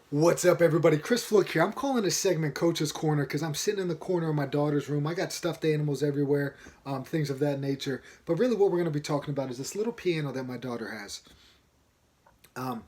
What's up, everybody? Chris Fluke here. I'm calling this segment Coach's Corner because I'm sitting in the corner of my daughter's room. I got stuffed animals everywhere, things of that nature. But really, what we're going to be talking about is this little piano that my daughter has. Um,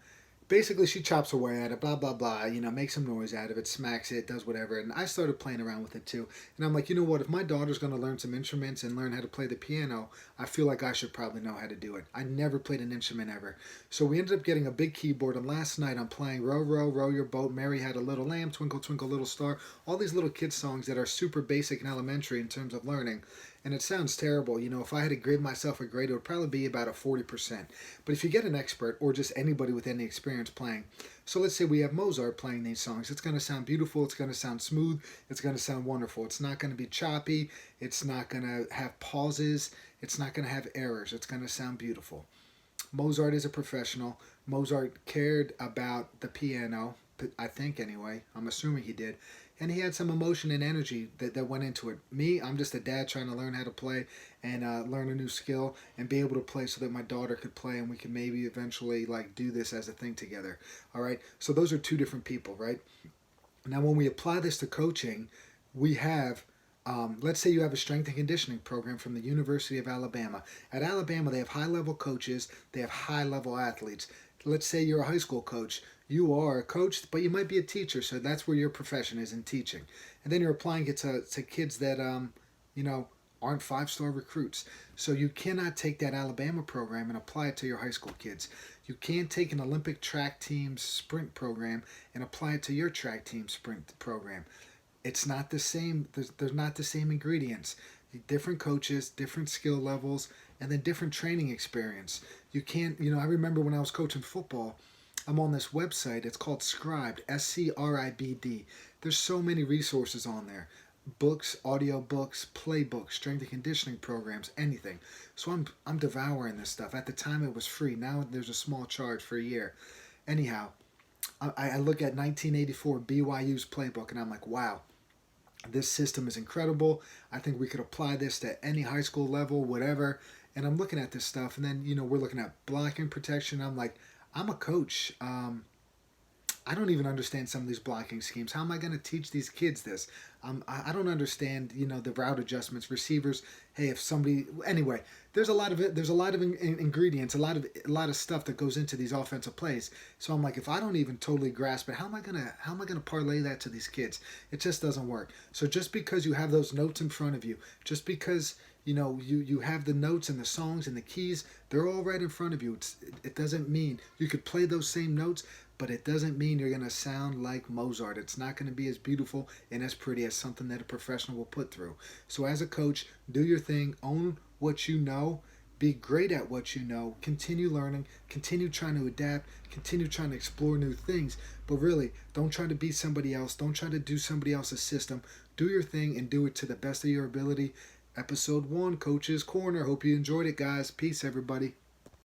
Basically, she chops away at it, blah blah blah. Makes some noise out of it, smacks it, does whatever. And I started playing around with it too. And I'm like, you know what? If my daughter's going to learn some instruments and learn how to play the piano, I feel like I should probably know how to do it. I never played an instrument ever, so we ended up getting a big keyboard. And last night I'm playing "Row Row Row Your Boat," "Mary Had a Little Lamb," "Twinkle Twinkle Little Star," all these little kid songs that are super basic and elementary in terms of learning. And it sounds terrible. If I had to grade myself a grade, it would probably be about a 40%. But if you get an expert or just anybody with any experience playing, so let's say we have Mozart playing these songs, it's going to sound beautiful, it's going to sound smooth, it's going to sound wonderful. It's not going to be choppy, it's not going to have pauses, it's not going to have errors, it's going to sound beautiful. Mozart is a professional. Mozart cared about the piano, I think anyway. I'm assuming he did. And he had some emotion and energy that went into it. Me, I'm just a dad trying to learn how to play and learn a new skill and be able to play so that my daughter could play and we could maybe eventually do this as a thing together. All right. So those are two different people, right? Now, when we apply this to coaching, we have let's say you have a strength and conditioning program from the University of Alabama. At Alabama, they have high level coaches, they have high level athletes. Let's say you're a high school coach. You are a coach, but you might be a teacher, so that's where your profession is in teaching. And then you're applying it to kids that, you know, aren't five-star recruits. So you cannot take that Alabama program and apply it to your high school kids. You can't take an Olympic track team's sprint program and apply it to your track team sprint program. It's not the same. There's not the same ingredients. Different coaches, different skill levels, and then different training experience. You can't, I remember when I was coaching football, I'm on this website. It's called Scribd, SCRIBD. There's so many resources on there. Books, audio books, playbooks, strength and conditioning programs, anything. So I'm devouring this stuff. At the time it was free. Now there's a small charge for a year. Anyhow, I look at 1984 BYU's playbook and I'm like, wow, this system is incredible. I think we could apply this to any high school level, whatever. And I'm looking at this stuff, and then we're looking at blocking protection. I'm like, I'm a coach. I don't even understand some of these blocking schemes. How am I going to teach these kids this? I don't understand, the route adjustments, receivers. Hey, if somebody, anyway, there's a lot of it. There's a lot of ingredients, a lot of stuff that goes into these offensive plays. So I'm like, if I don't even totally grasp it, how am I gonna parlay that to these kids? It just doesn't work. So just because you have those notes in front of you, just because you have the notes and the songs and the keys, they're all right in front of you. It doesn't mean you could play those same notes, but it doesn't mean you're going to sound like Mozart. It's not going to be as beautiful and as pretty as something that a professional will put through. So as a coach, do your thing, own what you know, be great at what you know, continue learning, continue trying to adapt, continue trying to explore new things, but really don't try to be somebody else. Don't try to do somebody else's system. Do your thing and do it to the best of your ability. Episode 1, Coach's Corner. Hope you enjoyed it, guys. Peace, everybody.